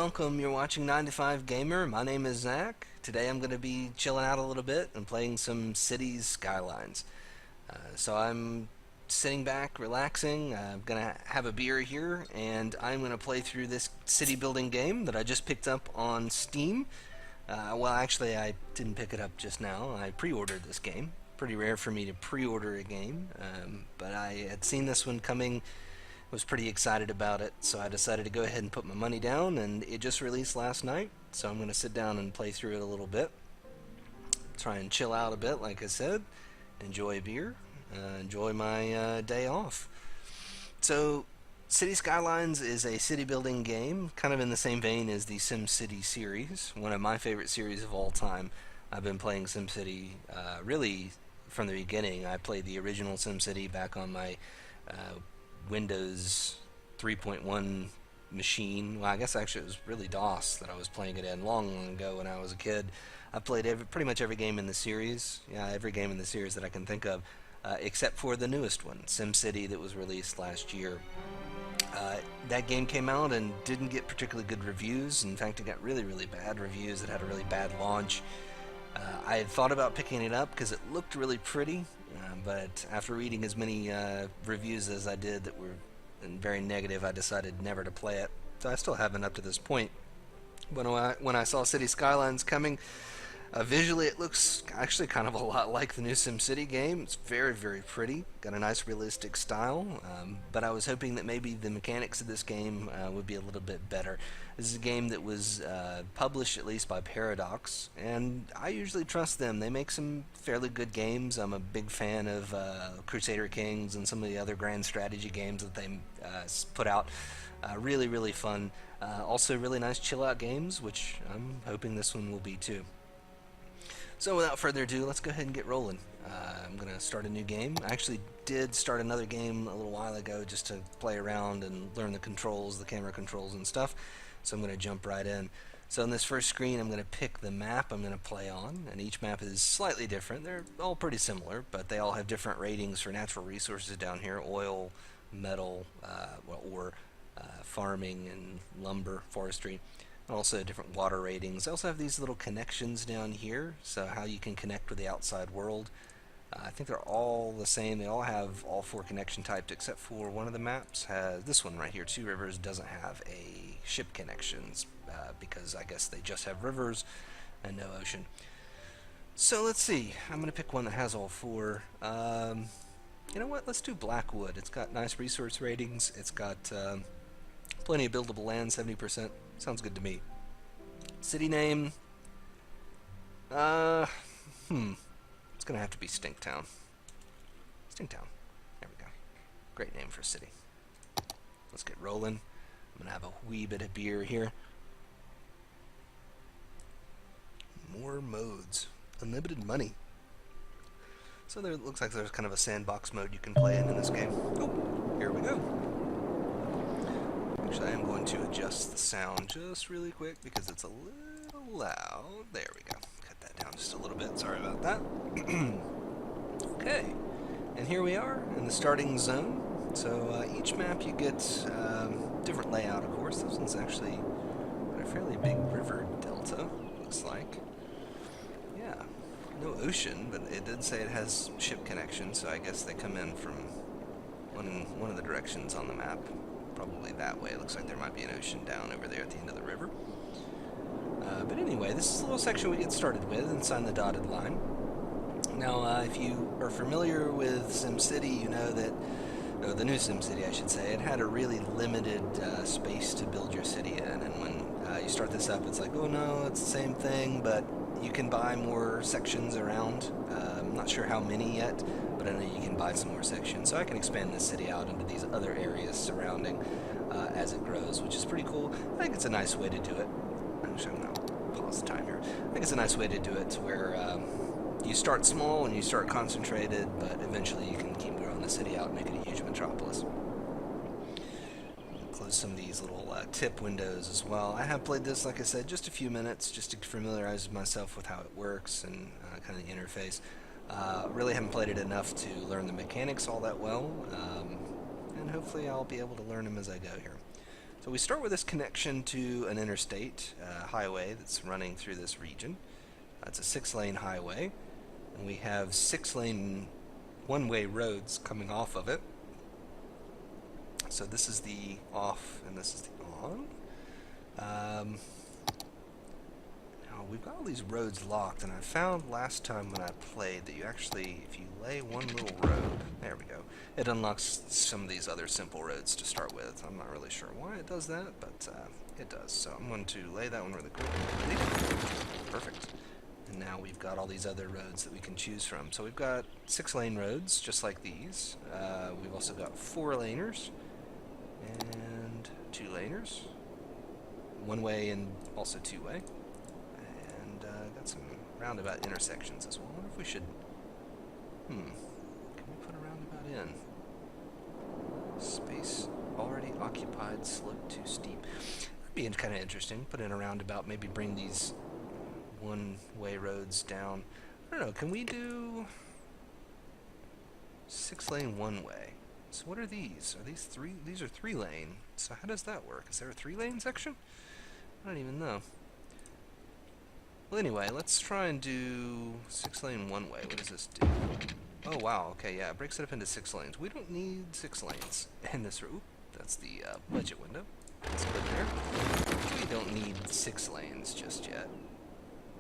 welcome. You're watching 9 to 5 Gamer. My name is Zach. Today I'm going to be chilling out a little bit and playing some Cities Skylines. So I'm sitting back, relaxing. I'm going to have a beer here, and I'm going to play through this city building game that I just picked up on Steam. Actually, I didn't pick it up just now. I pre-ordered this game. Pretty rare for me to pre-order a game, but I had seen this one coming, was pretty excited about it, so I decided to go ahead and put my money down, and it just released last night, so I'm going to sit down and play through it a little bit, try and chill out a bit, like I said, enjoy a beer, enjoy my day off. So, City Skylines is a city building game, kind of in the same vein as the SimCity series, one of my favorite series of all time. I've been playing SimCity really from the beginning. I played the original SimCity back on my Windows 3.1 machine. Well, I guess actually it was really DOS that I was playing it in long ago when I was a kid. I played pretty much every game in the series. Yeah, every game in the series that I can think of, except for the newest one, SimCity, that was released last year. That game came out and didn't get particularly good reviews. In fact, it got really, really bad reviews. It had a really bad launch. I had thought about picking it up because it looked really pretty, but after reading as many reviews as I did that were very negative, I decided never to play it. So I still haven't up to this point. When I saw City Skylines coming, visually it looks actually kind of a lot like the new SimCity game. It's very, very pretty, got a nice realistic style, but I was hoping that maybe the mechanics of this game would be a little bit better. This is a game that was published at least by Paradox, and I usually trust them. They make some fairly good games. I'm a big fan of Crusader Kings and some of the other grand strategy games that they put out. Really, really fun. Also really nice chill out games, which I'm hoping this one will be too. So without further ado, let's go ahead and get rolling. I'm going to start a new game. I actually did start another game a little while ago just to play around and learn the controls, the camera controls and stuff. So I'm going to jump right in. So in this first screen, I'm going to pick the map I'm going to play on, and each map is slightly different. They're all pretty similar, but they all have different ratings for natural resources down here: oil, metal, ore, farming, and lumber, forestry. And also different water ratings. They also have these little connections down here, so how you can connect with the outside world. I think they're all the same. They all have all four connection types, except for one of the maps has, this one right here, Two Rivers, doesn't have a ship connections, because I guess they just have rivers and no ocean. So let's see. I'm going to pick one that has all four. You know what? Let's do Blackwood. It's got nice resource ratings. It's got plenty of buildable land, 70%. Sounds good to me. City name. It's gonna have to be Stinktown. Stinktown. There we go. Great name for a city. Let's get rolling. I'm gonna have a wee bit of beer here. More modes. Unlimited money. So there looks like there's kind of a sandbox mode you can play in this game. Oh, here we go. Actually, I am going to adjust the sound just really quick because it's a little loud. There we go. Cut that down just a little bit. Sorry about that. Okay. And here we are in the starting zone. So each map you get different layout, of course. This one's actually got a fairly big river delta, looks like. Yeah. No ocean, but it did say it has ship connection, so I guess they come in from one of the directions on the map. Probably that way. It looks like there might be an ocean down over there at the end of the river. But anyway, this is a little section we get started with inside the dotted line. Now, if you are familiar with SimCity, you know that, or the new SimCity I should say, it had a really limited space to build your city in, and when you start this up, it's like, oh no, it's the same thing, but you can buy more sections around. I'm not sure how many yet, but I know you can buy some more sections. So I can expand this city out into these other areas surrounding as it grows, which is pretty cool. I think it's a nice way to do it. Actually, I'm going to pause the time here. I think it's a nice way to do it to where you start small and you start concentrated, but eventually you can keep growing the city out and make it a huge metropolis. Close some of these little tip windows as well. I have played this, like I said, just a few minutes just to familiarize myself with how it works and kind of the interface. Really haven't played it enough to learn the mechanics all that well, and hopefully I'll be able to learn them as I go here. So we start with this connection to an interstate highway that's running through this region. It's a 6-lane highway, and we have 6-lane one-way roads coming off of it. So this is the off, and this is the on. Now we've got all these roads locked, and I found last time when I played that you actually, if you lay one little road, there we go, it unlocks some of these other simple roads to start with. I'm not really sure why it does that, but it does. So I'm going to lay that one really quick. Perfect. And now we've got all these other roads that we can choose from. So we've got 6-lane roads, just like these. We've also got 4-laners and 2-laners, one-way and also 2-way, and got some roundabout intersections as well. I wonder if we should, can we put a roundabout in? Space already occupied, slope too steep. That'd be kind of interesting. Put in a roundabout, maybe bring these one-way roads down. I don't know, can we do 6-lane one-way? So what are these? Are these three? These are 3-lane. So how does that work? Is there a 3-lane section? I don't even know. Well, anyway, let's try and do 6-lane one-way. What does this do? Oh, wow. Okay, yeah, it breaks it up into 6 lanes. We don't need 6 lanes in this route. That's the budget window. Let's put it there. We don't need 6 lanes just yet.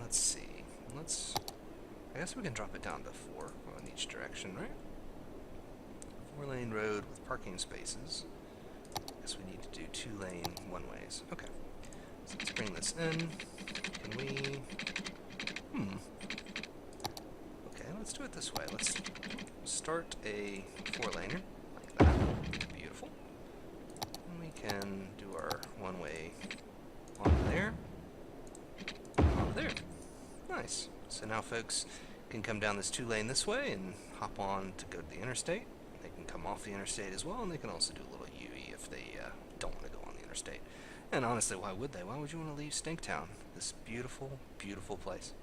Let's see. I guess we can drop it down to 4 in each direction, right? 4-lane road with parking spaces. I guess we need to do 2-lane one-ways. Okay. So let's bring this in. Can we... Okay, let's do it this way. Let's start a 4-laner like that. Beautiful. And we can do our one-way onto there. Onto there. Nice. So now folks can come down this 2-lane this way and hop on to go to the interstate. They can come off the interstate as well, and they can also do a little UE if they don't want to go on the interstate. And honestly, why would they? Why would you want to leave Stinktown? This beautiful, beautiful place.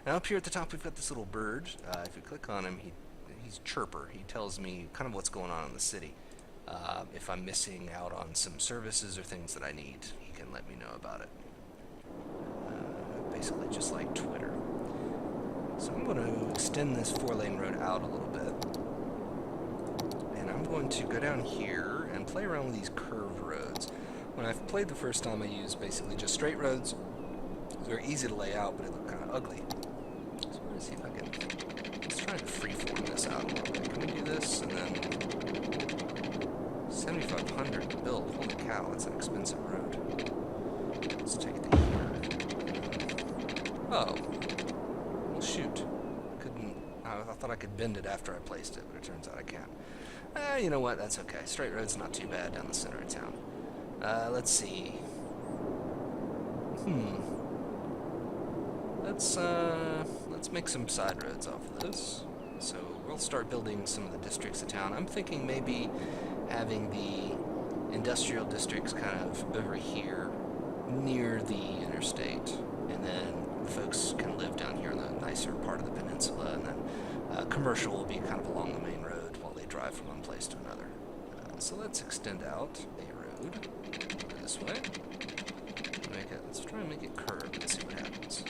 Now up here at the top, we've got this little bird. If you click on him, he's Chirper. He tells me kind of what's going on in the city. If I'm missing out on some services or things that I need, he can let me know about it. Basically just like Twitter. So I'm going to extend this 4-lane road out a little bit. And I'm going to go down here and play around with these curved roads. When I've played the first time, I used basically just straight roads. It was very easy to lay out, but it looked kind of ugly. So I'm going to see if I can... Let's try to freeform this out a little bit. Can we do this? And then... 7,500 to build. Holy cow, that's an expensive road. Let's take it to here. Oh. Well, shoot. I thought I could bend it after I placed it, but it turns out I can't. You know what? That's okay. Straight road's not too bad down the center of town. Let's see. Let's make some side roads off of this. So we'll start building some of the districts of town. I'm thinking maybe having the industrial districts kind of over here near the interstate, and then folks can live down here on the nicer part of the peninsula, and then commercial will be kind of along the main road while they drive from one place to another. So let's extend out a road this way. Let's try and make it curved and see what happens.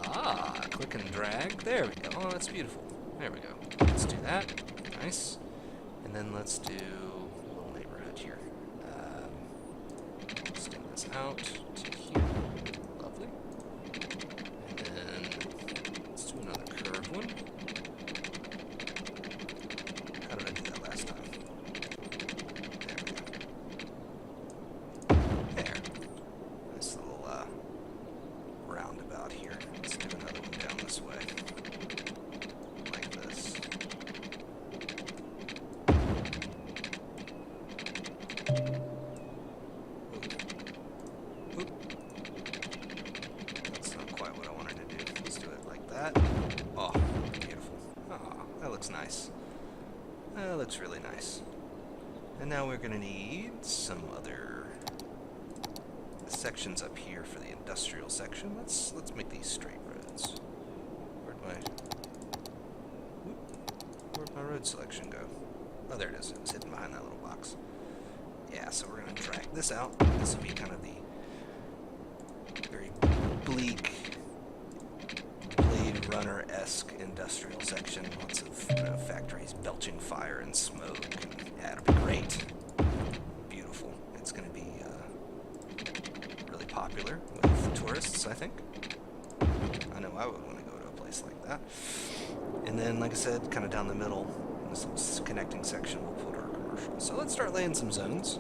Ah, click and drag. There we go. Oh, that's beautiful. There we go. Let's do that. Nice. And then let's do a little neighborhood here. Extend this out to here. Lovely. And then let's do another curved one. How did I do that last time? There we go. There. Nice little roundabout here. Let's do another one down this way. Like this. Oop. That's not quite what I wanted to do. Let's do it like that. Oh, beautiful. Oh, that looks nice. That looks really nice. And now we're going to need some other sections up here for the industrial section. Let's make these straight roads. Where'd my road selection go? Oh, there it is. It was hidden behind that little box. Yeah, so we're going to drag this out. This will be kind of the very bleak Blade Runner-esque industrial section. Lots of factories belching fire and smoke. And, yeah, it'll be great. Beautiful. It's going to be really popular with tourists, I think. I know I would want to go to a place like that. And then, like I said, kind of down the middle, this little connecting section, we'll put our commercial. So let's start laying some zones.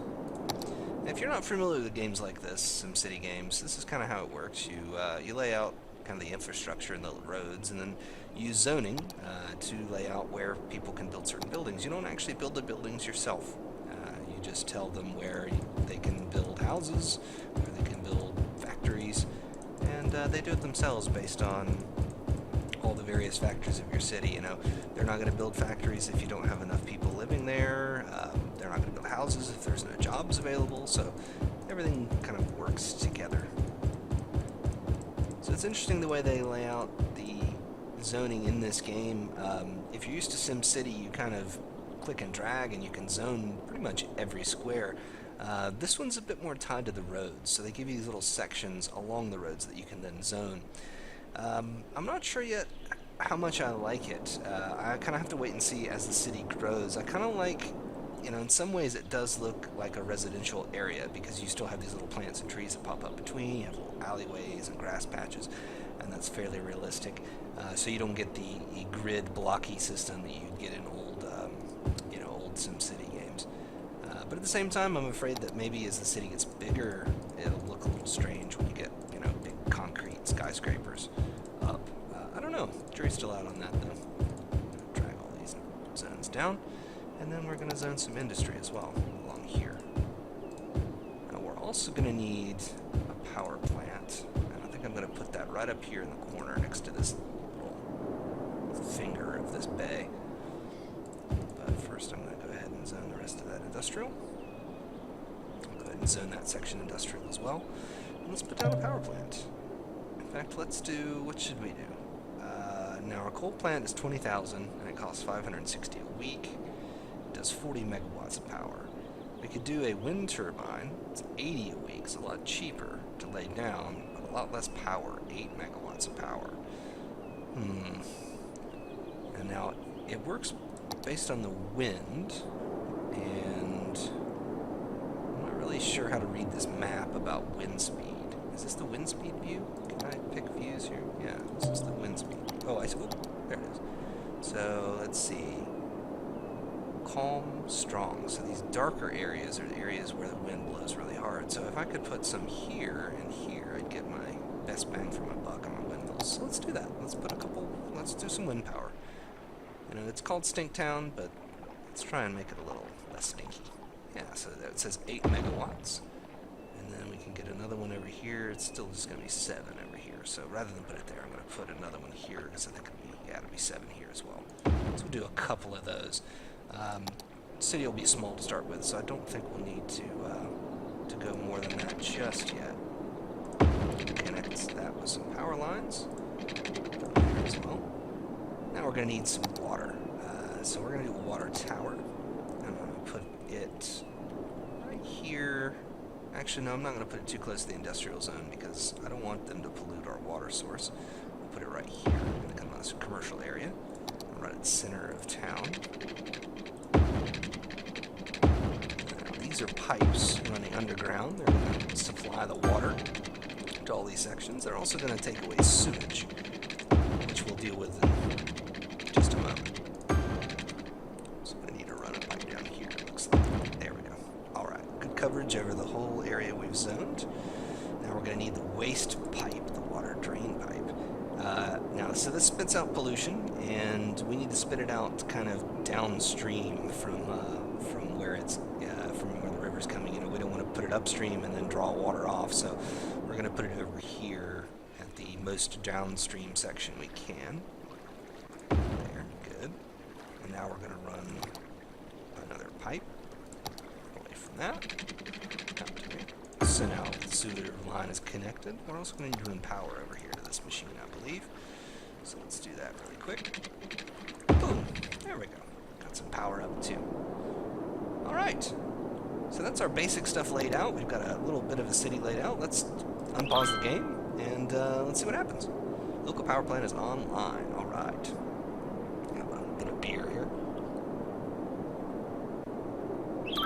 If you're not familiar with games like this, SimCity games, this is kind of how it works. You lay out kind of the infrastructure and the roads, and then use zoning to lay out where people can build certain buildings. You don't actually build the buildings yourself. You just tell them where they can build houses, where they can build factories, and they do it themselves based on all the various factors of your city. You know, they're not going to build factories if you don't have enough people living there. They're not going to build houses if there's no jobs available. So everything kind of works together. So it's interesting the way they lay out the zoning in this game. If you're used to SimCity, you kind of click and drag and you can zone pretty much every square. This one's a bit more tied to the roads, so they give you these little sections along the roads that you can then zone. I'm not sure yet how much I like it. I kind of have to wait and see as the city grows. I kind of like, you know, in some ways it does look like a residential area because you still have these little plants and trees that pop up between. You have little alleyways and grass patches, and that's fairly realistic. So you don't get the grid blocky system that you'd get in old, old SimCity games. But at the same time, I'm afraid that maybe as the city gets bigger, it'll look a little strange when you get, big concrete skyscrapers up. I don't know. Jury's still out on that, though. Drag all these zones down, and then we're going to zone some industry as well along here. Now, we're also going to need a power plant, and I think I'm going to put that right up here in the corner next to this little finger of this bay. But first, I'm going to go ahead and zone the rest of that industrial. I'll go ahead and zone that section industrial as well. And let's put down a power plant. In fact, let's do, what should we do? Now, our coal plant is 20,000, and it costs 560 a week. It does 40 megawatts of power. We could do a wind turbine. It's 80 a week. It's a lot cheaper to lay down, but a lot less power, 8 megawatts of power. And now, it works based on the wind, and I'm not really sure how to read this map about wind speed. Is this the wind speed view? Can I pick views here? Yeah, this is the wind speed. Oh, I see. Oh, there it is. So let's see. Calm, strong. So these darker areas are the areas where the wind blows really hard. So if I could put some here and here, I'd get my best bang for my buck on my windmills. So let's do that. Let's do some wind power. It's called Stinktown, but let's try and make it a little less stinky. Yeah, so there it says 8 megawatts. And then we can get another one over here. It's still just going to be 7 over here. So rather than put it there, I'm going to put another one here because I think it'll be 7 here as well. So we'll do a couple of those. City will be small to start with, so I don't think we'll need to go more than that just yet. Connect that with some power lines there as well. Now we're going to need some water. So we're going to do a water tower. I'm going to put it right here. Actually, no, I'm not going to put it too close to the industrial zone because I don't want them to pollute our water source. We'll put it right here in the commercial area, right at the center of town. Now, these are pipes running underground. They're going to supply the water to all these sections. They're also going to take away sewage, which we'll deal with in just a moment. So I need to run a pipe down here, it looks like. There we go. Alright, good coverage over the whole area we've zoned. Now we're going to need the waste pipe, the water drain pipe. So this spits out pollution, and we need to spit it out kind of downstream from where the river's coming in. We don't want to put it upstream and then draw water off, so we're going to put it over here at the most downstream section we can. There, good. And now we're going to run another pipe away from that. So now the sewer line is connected. We're also going to need to run power over here to this machine, I believe. So let's do that really quick. Boom! There we go. Got some power up too. Alright. So that's our basic stuff laid out. We've got a little bit of a city laid out. Let's unpause the game and let's see what happens. Local power plant is online. All right. Have a bit of beer here.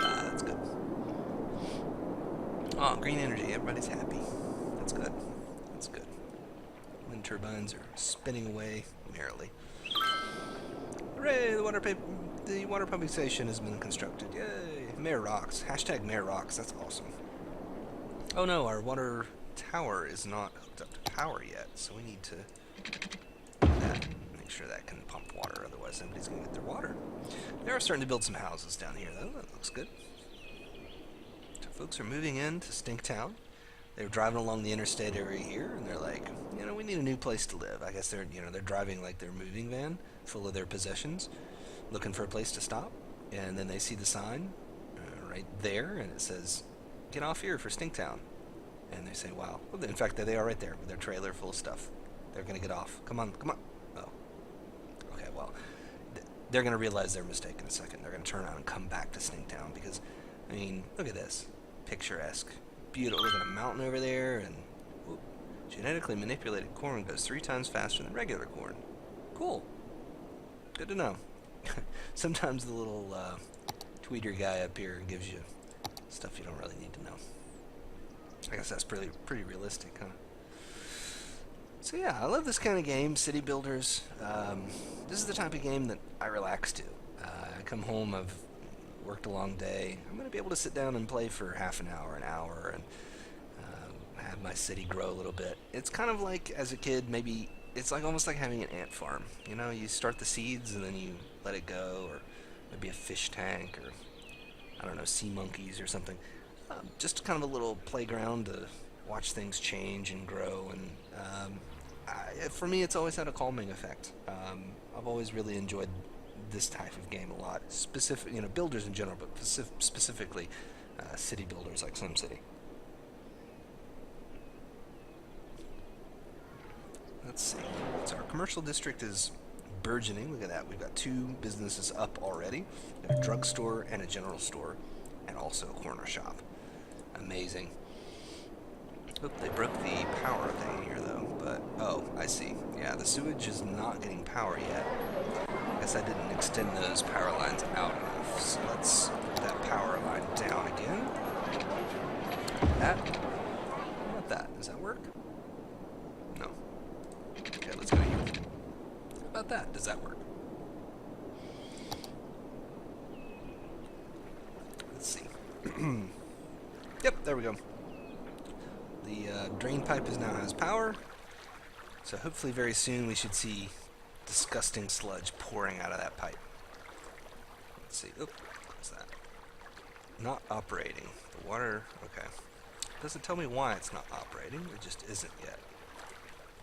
That's good. Oh, green energy. Everybody's happy. That's good. That's good. Wind turbines are spinning away merrily. Hooray! The water pumping station has been constructed. Yay! Mayor rocks. Hashtag Mayor rocks. That's awesome. Oh no, our water tower is not hooked up to power yet, so we need to do that. Make sure that can pump water, otherwise somebody's going to get their water. They are starting to build some houses down here, though. That looks good. So folks are moving into Stinktown. They were driving along the interstate area here, and they're like, you know, we need a new place to live. I guess they're driving like their moving van full of their possessions, looking for a place to stop. And then they see the sign right there, and it says, "Get off here for Stinktown." And they say, "Wow." Well, in fact, they are right there with their trailer full of stuff. They're going to get off. Come on, come on. Oh. Okay, well, they're going to realize their mistake in a second. They're going to turn around and come back to Stinktown because, I mean, look at this. Picturesque. Beautiful. Look at a mountain over there, and whoop, genetically manipulated corn goes 3 times faster than regular corn. Cool. Good to know. Sometimes the little tweeter guy up here gives you stuff you don't really need to know. I guess that's pretty realistic, huh? So yeah, I love this kind of game, City Builders. This is the type of game that I relax to. I come home, I've worked a long day. I'm going to be able to sit down and play for half an hour, and have my city grow a little bit. It's kind of like, as a kid, maybe it's like almost like having an ant farm. You know, you start the seeds and then you let it go, or maybe a fish tank, or I don't know, sea monkeys or something. Just kind of a little playground to watch things change and grow. And for me, it's always had a calming effect. I've always really enjoyed this type of game a lot. Specific, builders in general, but specifically city builders like SimCity. Let's see. So our commercial district is burgeoning. Look at that. We've got 2 businesses up already. We have a drugstore and a general store, and also a corner shop. Amazing. Oop, they broke the power thing here, though. But, oh, I see. Yeah, the sewage is not getting power yet. I guess I didn't extend those power lines out enough. So let's put that power line down again. That. How about that? Does that work? No. Okay, let's go here. How about that? Does that work? Let's see. Yep, there we go. The drain pipe now has power, so hopefully very soon we should see disgusting sludge pouring out of that pipe. Let's see. Oop, what's that? Not operating. The water, okay. Doesn't tell me why it's not operating. It just isn't yet.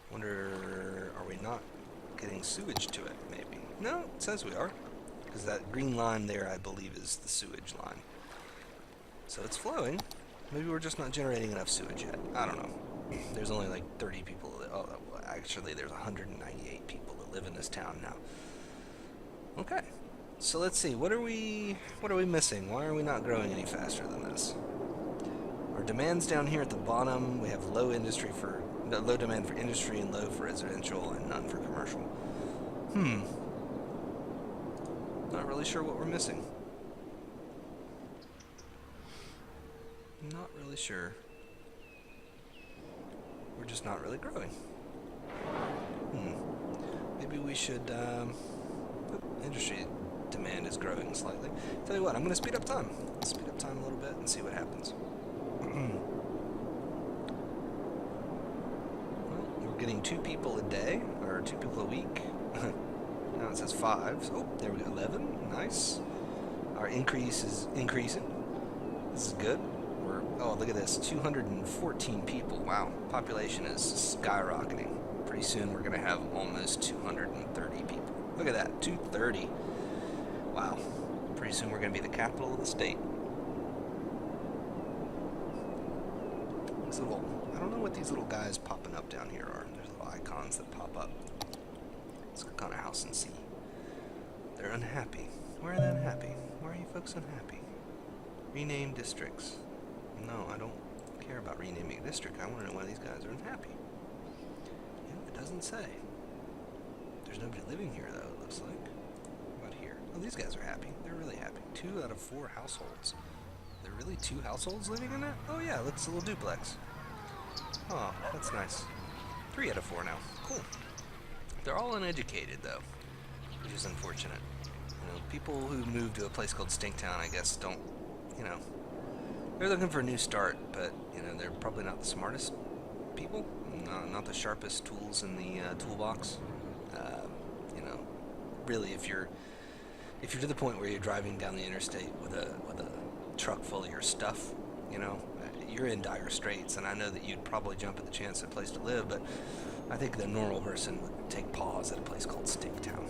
Wonder, are we not getting sewage to it, maybe? No, it says we are. Because that green line there, I believe, is the sewage line. So it's flowing. Maybe we're just not generating enough sewage yet. I don't know. There's only like 30 people. Oh, well, actually, there's 198 people that live in this town now. Okay. So let's see. What are we missing? Why are we not growing any faster than this? Our demand's down here at the bottom. We have low demand for industry and low for residential and none for commercial. Not really sure what we're missing. Not really sure. We're just not really growing. Maybe we should, industry demand is growing slightly. Tell you what, I'm going to speed up time. Speed up time a little bit and see what happens. Well, we're getting 2 people a day, or 2 people a week. Now it says 5. Oh, there we go, 11. Nice. Our increase is increasing. This is good. Oh, look at this, 214 people. Wow, population is skyrocketing. Pretty soon we're going to have almost 230 people. Look at that, 230. Wow, pretty soon we're going to be the capital of the state. I don't know what these little guys popping up down here are. There's little icons that pop up. Let's click on a house and see. They're unhappy. Why are they unhappy? Why are you folks unhappy? Rename districts. No, I don't care about renaming a district. I want to know why these guys are unhappy. Yeah, it doesn't say. There's nobody living here, though, it looks like. What about here? Oh, these guys are happy. They're really happy. 2 out of 4 households. There are really 2 households living in it? Oh, yeah, it's a little duplex. Oh, that's nice. 3 out of 4 now. Cool. They're all uneducated, though, which is unfortunate. You know, people who move to a place called Stinktown, I guess, don't, you know, they're looking for a new start, but, you know, they're probably not the smartest people, not the sharpest tools in the toolbox. You know, really, if you're to the point where you're driving down the interstate with a truck full of your stuff, you know, you're in dire straits. And I know that you'd probably jump at the chance at a place to live, but I think the normal person would take pause at a place called Stinktown.